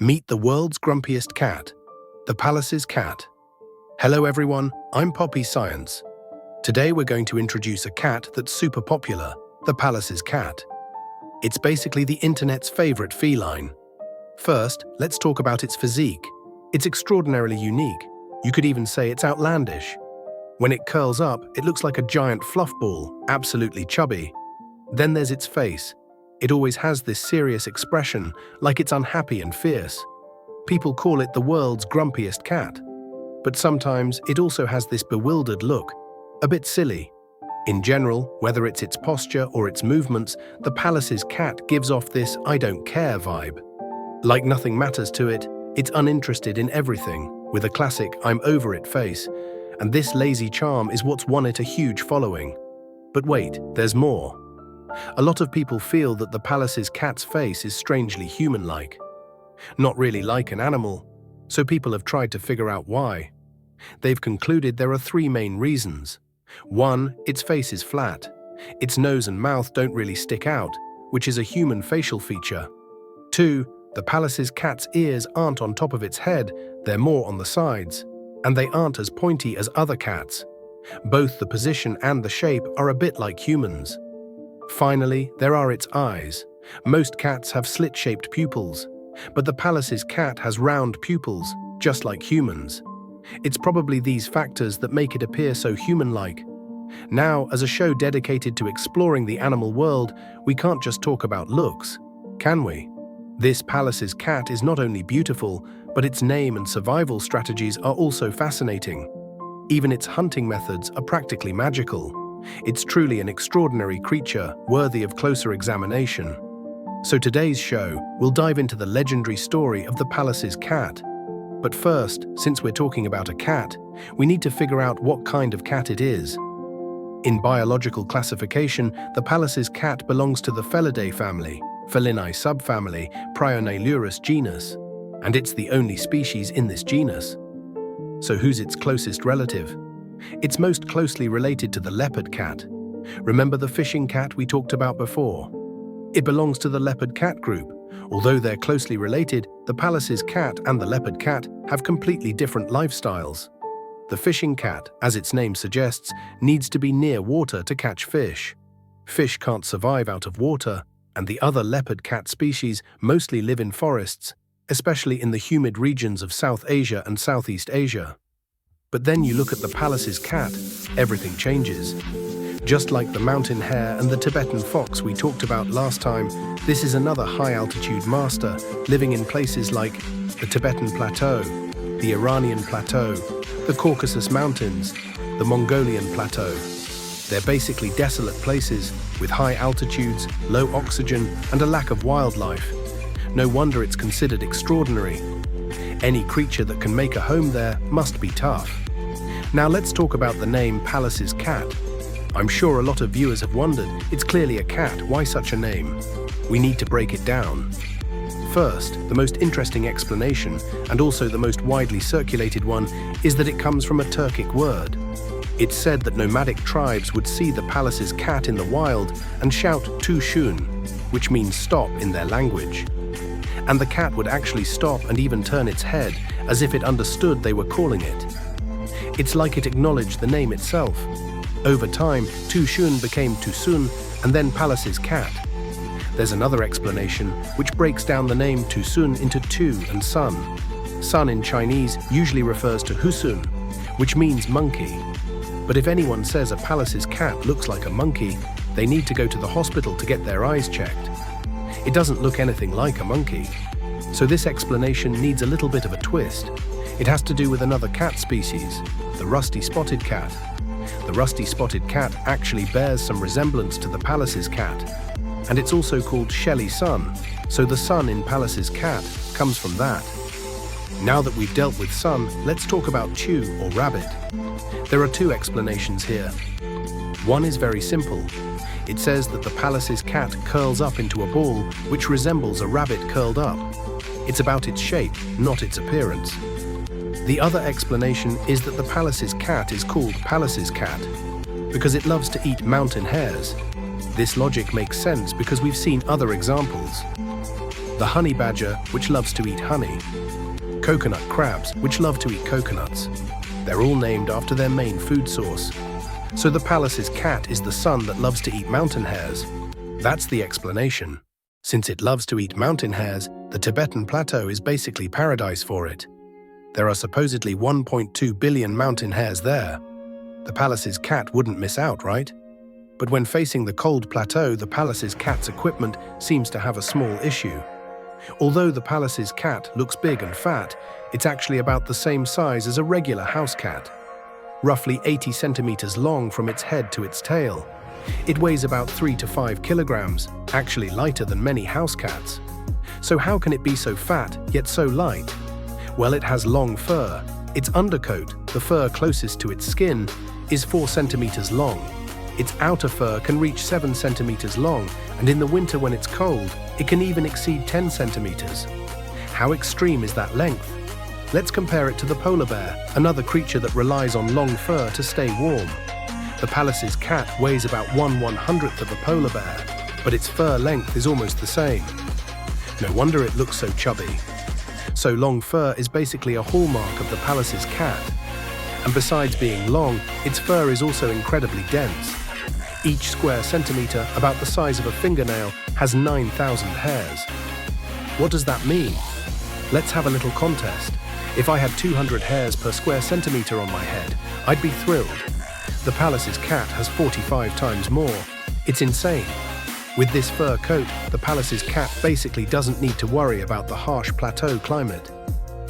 Meet the world's grumpiest cat, the Pallas's cat. Hello everyone, I'm Popy Science. Today we're going to introduce a cat that's super popular, the Pallas's cat. It's basically the internet's favorite feline. First, let's talk about its physique. It's extraordinarily unique. You could even say it's outlandish. When it curls up, it looks like a giant fluff ball, absolutely chubby. Then there's its face. It always has this serious expression, like it's unhappy and fierce. People call it the world's grumpiest cat. But sometimes it also has this bewildered look, a bit silly. In general, whether it's its posture or its movements, the Pallas's cat gives off this "I don't care" vibe. Like nothing matters to it, it's uninterested in everything, with a classic "I'm over it" face. And this lazy charm is what's won it a huge following. But wait, there's more. A lot of people feel that the Pallas's cat's face is strangely human-like. Not really like an animal, so people have tried to figure out why. They've concluded there are three main reasons. 1, its face is flat. Its nose and mouth don't really stick out, which is a human facial feature. 2, the Pallas's cat's ears aren't on top of its head, they're more on the sides, and they aren't as pointy as other cats. Both the position and the shape are a bit like humans. Finally, there are its eyes. Most cats have slit-shaped pupils, but the Pallas's cat has round pupils, just like humans. It's probably these factors that make it appear so human-like. Now, as a show dedicated to exploring the animal world, we can't just talk about looks, can we? This Pallas's cat is not only beautiful, but its name and survival strategies are also fascinating. Even its hunting methods are practically magical. It's truly an extraordinary creature, worthy of closer examination. So today's show, we'll dive into the legendary story of the Pallas's cat. But first, since we're talking about a cat, we need to figure out what kind of cat it is. In biological classification, the Pallas's cat belongs to the Felidae family, feline subfamily, Prionelurus genus, and it's the only species in this genus. So who's its closest relative? It's most closely related to the leopard cat. Remember the fishing cat we talked about before? It belongs to the leopard cat group. Although they're closely related, the Pallas's cat and the leopard cat have completely different lifestyles. The fishing cat, as its name suggests, needs to be near water to catch fish. Fish can't survive out of water, and the other leopard cat species mostly live in forests, especially in the humid regions of South Asia and Southeast Asia. But then you look at the Pallas's cat, everything changes. Just like the mountain hare and the Tibetan fox we talked about last time, this is another high-altitude master, living in places like the Tibetan Plateau, the Iranian Plateau, the Caucasus Mountains, the Mongolian Plateau. They're basically desolate places with high altitudes, low oxygen, and a lack of wildlife. No wonder it's considered extraordinary. Any creature that can make a home there must be tough. Now let's talk about the name Pallas's cat. I'm sure a lot of viewers have wondered, it's clearly a cat, why such a name? We need to break it down. First, the most interesting explanation, and also the most widely circulated one, is that it comes from a Turkic word. It's said that nomadic tribes would see the Pallas's cat in the wild and shout "tuşun," which means stop in their language. And the cat would actually stop and even turn its head, as if it understood they were calling it. It's like it acknowledged the name itself. Over time, tuşun became tusun, and then Pallas's cat. There's another explanation, which breaks down the name tusun into tu and sun. Sun in Chinese usually refers to husun, which means monkey. But if anyone says a Pallas's cat looks like a monkey, they need to go to the hospital to get their eyes checked. It doesn't look anything like a monkey. So this explanation needs a little bit of a twist. It has to do with another cat species, the rusty-spotted cat. The rusty-spotted cat actually bears some resemblance to the Pallas's cat, and it's also called Shelly sun, so the sun in Pallas's cat comes from that. Now that we've dealt with sun, let's talk about chew or rabbit. There are two explanations here. One is very simple. It says that the Pallas's cat curls up into a ball which resembles a rabbit curled up. It's about its shape, not its appearance. The other explanation is that the Pallas's cat is called Pallas's cat because it loves to eat mountain hares. This logic makes sense because we've seen other examples. the honey badger, which loves to eat honey, coconut crabs, which love to eat coconuts. They're all named after their main food source. So the Pallas's cat is the sun that loves to eat mountain hares. That's the explanation. Since it loves to eat mountain hares, the Tibetan plateau is basically paradise for it. There are supposedly 1.2 billion mountain hares there. The Pallas's cat wouldn't miss out, right? But when facing the cold plateau, the Pallas's cat's equipment seems to have a small issue. Although the Pallas's cat looks big and fat, it's actually about the same size as a regular house cat. Roughly 80 centimeters long from its head to its tail. It weighs about 3 to 5 kilograms, actually lighter than many house cats. So how can it be so fat, yet so light? Well, it has long fur. Its undercoat, the fur closest to its skin, is 4 centimeters long. Its outer fur can reach 7 centimeters long, and in the winter when it's cold, it can even exceed 10 centimeters. How extreme is that length? Let's compare it to the polar bear, another creature that relies on long fur to stay warm. The Pallas's cat weighs about 1/100th of a polar bear, but its fur length is almost the same. No wonder it looks so chubby. So long fur is basically a hallmark of the Pallas's cat. And besides being long, its fur is also incredibly dense. Each square centimeter, about the size of a fingernail, has 9,000 hairs. What does that mean? Let's have a little contest. If I had 200 hairs per square centimeter on my head, I'd be thrilled. The Pallas's cat has 45 times more. It's insane. With this fur coat, the Pallas's cat basically doesn't need to worry about the harsh plateau climate.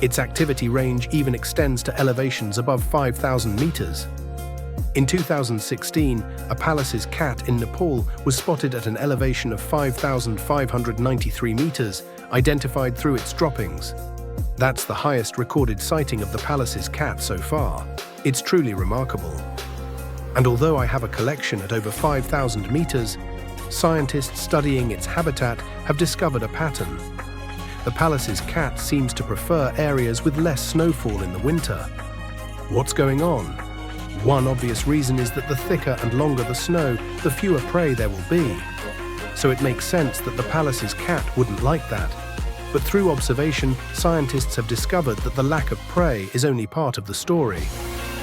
Its activity range even extends to elevations above 5,000 meters. In 2016, a Pallas's cat in Nepal was spotted at an elevation of 5,593 meters, identified through its droppings. That's the highest recorded sighting of the Pallas's cat so far. It's truly remarkable. And although I have a collection at over 5,000 meters, scientists studying its habitat have discovered a pattern. The Pallas's cat seems to prefer areas with less snowfall in the winter. What's going on? One obvious reason is that the thicker and longer the snow, the fewer prey there will be. So it makes sense that the Pallas's cat wouldn't like that. But through observation, scientists have discovered that the lack of prey is only part of the story.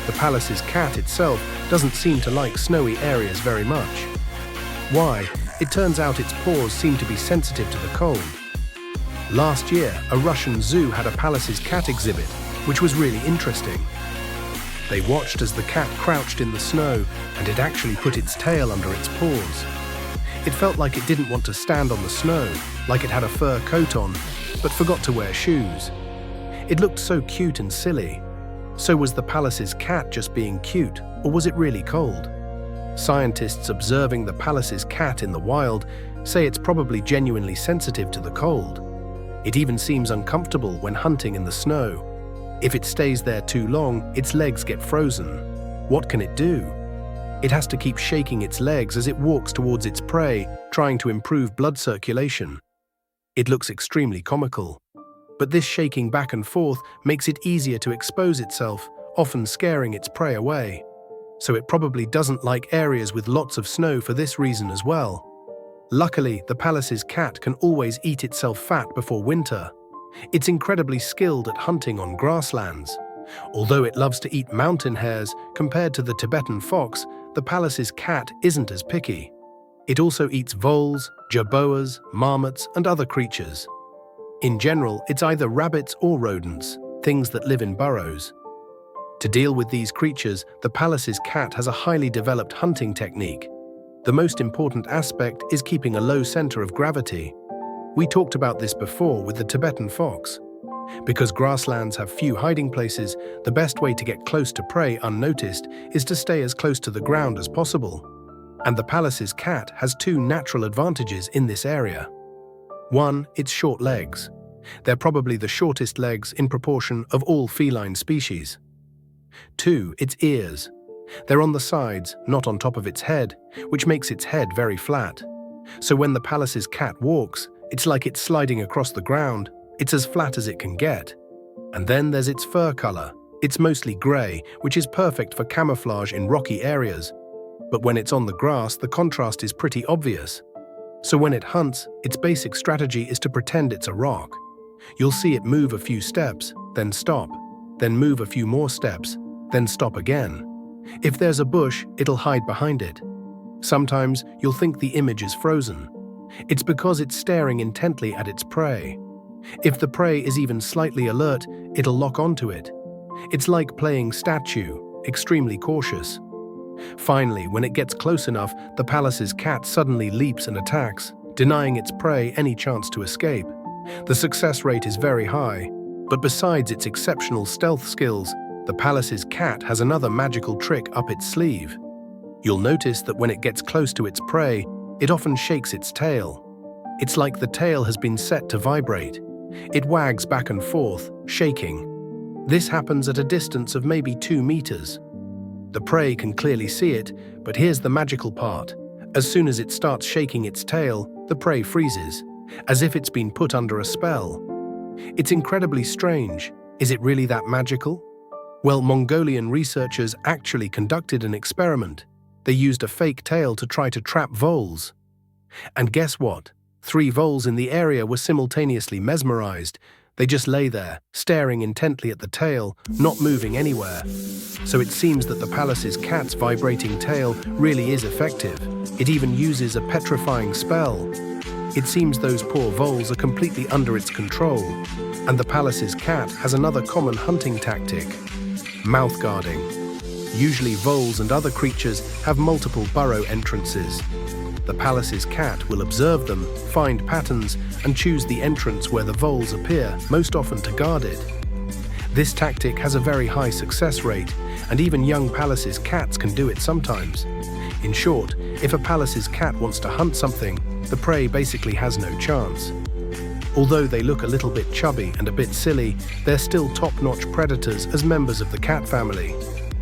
The Pallas's cat itself doesn't seem to like snowy areas very much. Why? It turns out its paws seem to be sensitive to the cold. Last year, a Russian zoo had a Pallas's cat exhibit, which was really interesting. They watched as the cat crouched in the snow, and it actually put its tail under its paws. It felt like it didn't want to stand on the snow, like it had a fur coat on, but forgot to wear shoes. It looked so cute and silly. So was the Pallas's cat just being cute, or was it really cold? Scientists observing the Pallas's cat in the wild say it's probably genuinely sensitive to the cold. It even seems uncomfortable when hunting in the snow. If it stays there too long, its legs get frozen. What can it do? It has to keep shaking its legs as it walks towards its prey, trying to improve blood circulation. It looks extremely comical. But this shaking back and forth makes it easier to expose itself, often scaring its prey away. So it probably doesn't like areas with lots of snow for this reason as well. Luckily, the Pallas's cat can always eat itself fat before winter. It's incredibly skilled at hunting on grasslands. Although it loves to eat mountain hares, compared to the Tibetan fox, the Pallas's cat isn't as picky. It also eats voles, jerboas, marmots, and other creatures. In general, it's either rabbits or rodents, things that live in burrows. To deal with these creatures, the Pallas's cat has a highly developed hunting technique. The most important aspect is keeping a low center of gravity. We talked about this before with the Tibetan fox. Because grasslands have few hiding places, the best way to get close to prey unnoticed is to stay as close to the ground as possible. And the Pallas's cat has two natural advantages in this area. One, its short legs. They're probably the shortest legs in proportion of all feline species. Two, its ears. They're on the sides, not on top of its head, which makes its head very flat. So when the Pallas's cat walks, it's like it's sliding across the ground. It's as flat as it can get. And then there's its fur color. It's mostly gray, which is perfect for camouflage in rocky areas. But when it's on the grass, the contrast is pretty obvious. So when it hunts, its basic strategy is to pretend it's a rock. You'll see it move a few steps, then stop, then move a few more steps, then stop again. If there's a bush, it'll hide behind it. Sometimes you'll think the image is frozen. It's because it's staring intently at its prey. If the prey is even slightly alert, it'll lock onto it. It's like playing statue, extremely cautious. Finally, when it gets close enough, the Pallas's cat suddenly leaps and attacks, denying its prey any chance to escape. The success rate is very high, but besides its exceptional stealth skills, the Pallas's cat has another magical trick up its sleeve. You'll notice that when it gets close to its prey, it often shakes its tail. It's like the tail has been set to vibrate. It wags back and forth, shaking. This happens at a distance of maybe 2 meters. The prey can clearly see it, but here's the magical part. As soon as it starts shaking its tail, the prey freezes, as if it's been put under a spell. It's incredibly strange. Is it really that magical? Well, Mongolian researchers actually conducted an experiment. They used a fake tail to try to trap voles. And guess what? 3 voles in the area were simultaneously mesmerized. They just lay there, staring intently at the tail, not moving anywhere. So it seems that the Pallas's cat's vibrating tail really is effective. It even uses a petrifying spell. It seems those poor voles are completely under its control. And the Pallas's cat has another common hunting tactic: mouth guarding. Usually voles and other creatures have multiple burrow entrances. The Pallas's cat will observe them, find patterns, and choose the entrance where the voles appear, most often to guard it. This tactic has a very high success rate, and even young Pallas's cats can do it sometimes. In short, if a Pallas's cat wants to hunt something, the prey basically has no chance. Although they look a little bit chubby and a bit silly, they're still top-notch predators as members of the cat family.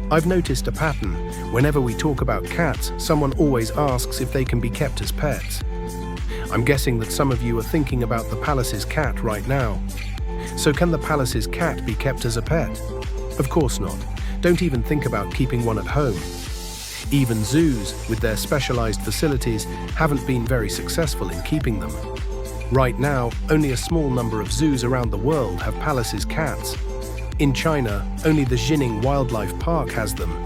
I've noticed a pattern. Whenever we talk about cats, someone always asks if they can be kept as pets. I'm guessing that some of you are thinking about the Pallas's cat right now. So can the Pallas's cat be kept as a pet? Of course not. Don't even think about keeping one at home. Even zoos, with their specialized facilities, haven't been very successful in keeping them. Right now, only a small number of zoos around the world have Pallas's cats. In China, only the Jining Wildlife Park has them.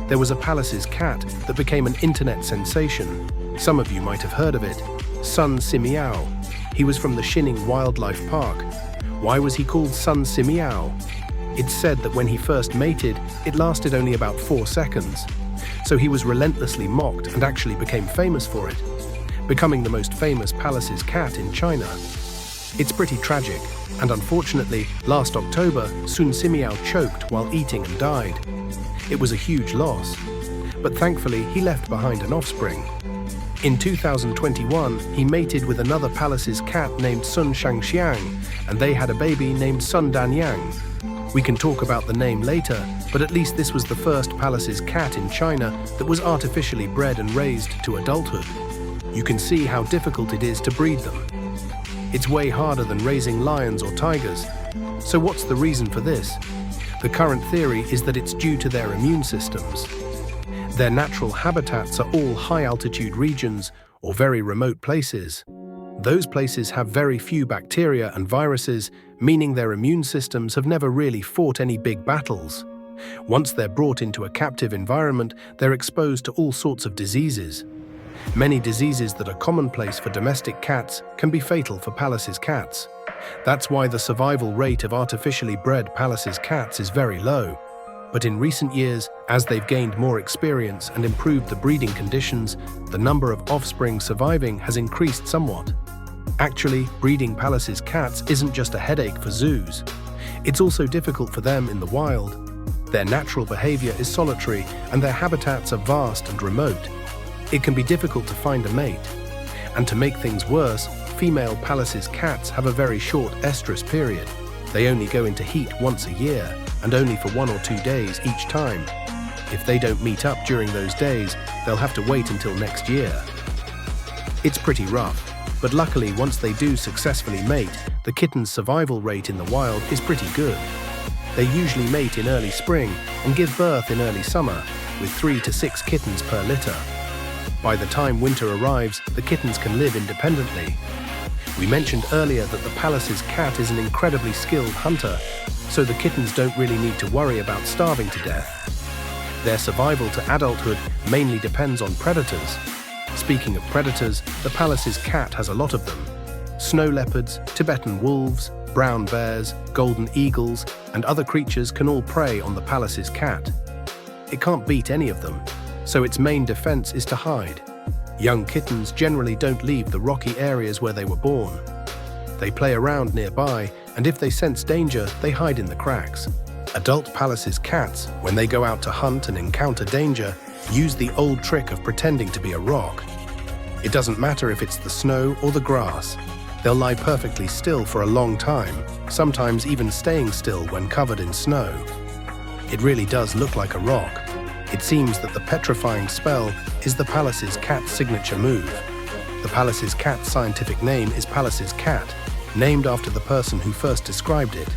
There was a Pallas's cat that became an internet sensation. Some of you might have heard of it. Sun Simiao. He was from the Jining Wildlife Park. Why was he called Sun Simiao? It's said that when he first mated, it lasted only about 4 seconds. So he was relentlessly mocked and actually became famous for it, becoming the most famous Pallas's cat in China. It's pretty tragic, and unfortunately, last October, Sun Simiao choked while eating and died. It was a huge loss, but thankfully he left behind an offspring. In 2021, he mated with another Pallas's cat named Sun Shangxiang, and they had a baby named Sun Danyang. We can talk about the name later, but at least this was the first Pallas's cat in China that was artificially bred and raised to adulthood. You can see how difficult it is to breed them. It's way harder than raising lions or tigers. So what's the reason for this? The current theory is that it's due to their immune systems. Their natural habitats are all high-altitude regions or very remote places. Those places have very few bacteria and viruses, meaning their immune systems have never really fought any big battles. Once they're brought into a captive environment, they're exposed to all sorts of diseases. Many diseases that are commonplace for domestic cats can be fatal for Pallas's cats. That's why the survival rate of artificially bred Pallas's cats is very low. But in recent years, as they've gained more experience and improved the breeding conditions, the number of offspring surviving has increased somewhat. Actually, breeding Pallas's cats isn't just a headache for zoos. It's also difficult for them in the wild. Their natural behavior is solitary, and their habitats are vast and remote. It can be difficult to find a mate. And to make things worse, female Pallas's cats have a very short estrus period. They only go into heat once a year, and only for 1 or 2 days each time. If they don't meet up during those days, they'll have to wait until next year. It's pretty rough, but luckily once they do successfully mate, the kitten's survival rate in the wild is pretty good. They usually mate in early spring and give birth in early summer, with 3 to 6 kittens per litter. By the time winter arrives, the kittens can live independently. We mentioned earlier that the Pallas's cat is an incredibly skilled hunter, so the kittens don't really need to worry about starving to death. Their survival to adulthood mainly depends on predators. Speaking of predators, the Pallas's cat has a lot of them. Snow leopards, Tibetan wolves, brown bears, golden eagles, and other creatures can all prey on the Pallas's cat. It can't beat any of them, so its main defense is to hide. Young kittens generally don't leave the rocky areas where they were born. They play around nearby, and if they sense danger, they hide in the cracks. Adult Pallas's cats, when they go out to hunt and encounter danger, use the old trick of pretending to be a rock. It doesn't matter if it's the snow or the grass. They'll lie perfectly still for a long time, sometimes even staying still when covered in snow. It really does look like a rock. It seems that the petrifying spell is the Pallas's cat's signature move. The Pallas's cat's scientific name is Pallas's cat, named after the person who first described it.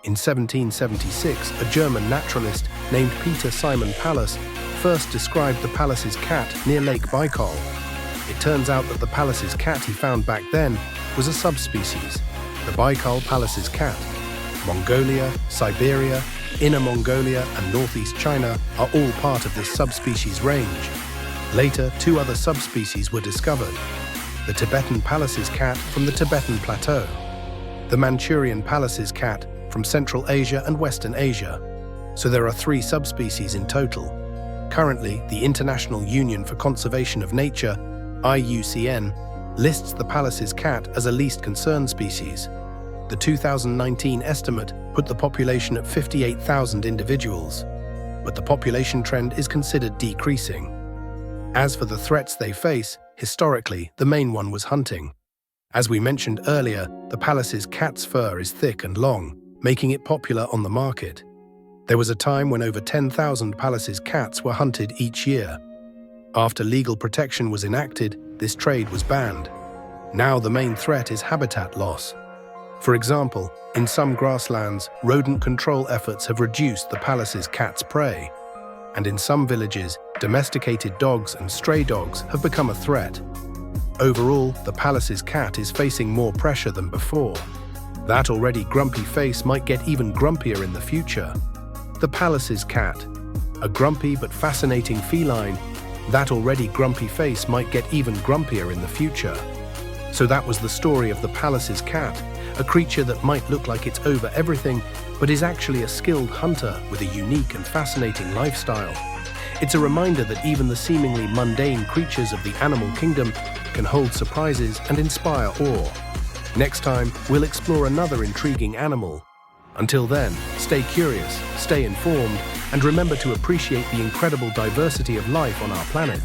In 1776, a German naturalist named Peter Simon Pallas first described the Pallas's cat near Lake Baikal. It turns out that the Pallas's cat he found back then was a subspecies, the Baikal Pallas's cat. Mongolia, Siberia, Inner Mongolia, and northeast China are all part of this subspecies range. Later, 2 other subspecies were discovered: the Tibetan Pallas's cat from the Tibetan Plateau, the Manchurian Pallas's cat from Central Asia and Western Asia. So there are 3 subspecies in total. Currently, the International Union for Conservation of Nature, IUCN, lists the Pallas's cat as a least concern species. The 2019 estimate put the population at 58,000 individuals, but the population trend is considered decreasing. As for the threats they face, historically, the main one was hunting. As we mentioned earlier, the Pallas's cat's fur is thick and long, making it popular on the market. There was a time when over 10,000 Pallas's cats were hunted each year. After legal protection was enacted, this trade was banned. Now the main threat is habitat loss. For example, in some grasslands, rodent control efforts have reduced the Pallas's cat's prey. And in some villages, domesticated dogs and stray dogs have become a threat. Overall, the Pallas's cat is facing more pressure than before. That already grumpy face might get even grumpier in the future. The Pallas's cat, a grumpy but fascinating feline, that already grumpy face might get even grumpier in the future. So that was the story of the Pallas's cat, a creature that might look like it's over everything, but is actually a skilled hunter with a unique and fascinating lifestyle. It's a reminder that even the seemingly mundane creatures of the animal kingdom can hold surprises and inspire awe. Next time, we'll explore another intriguing animal. Until then, stay curious, stay informed, and remember to appreciate the incredible diversity of life on our planet.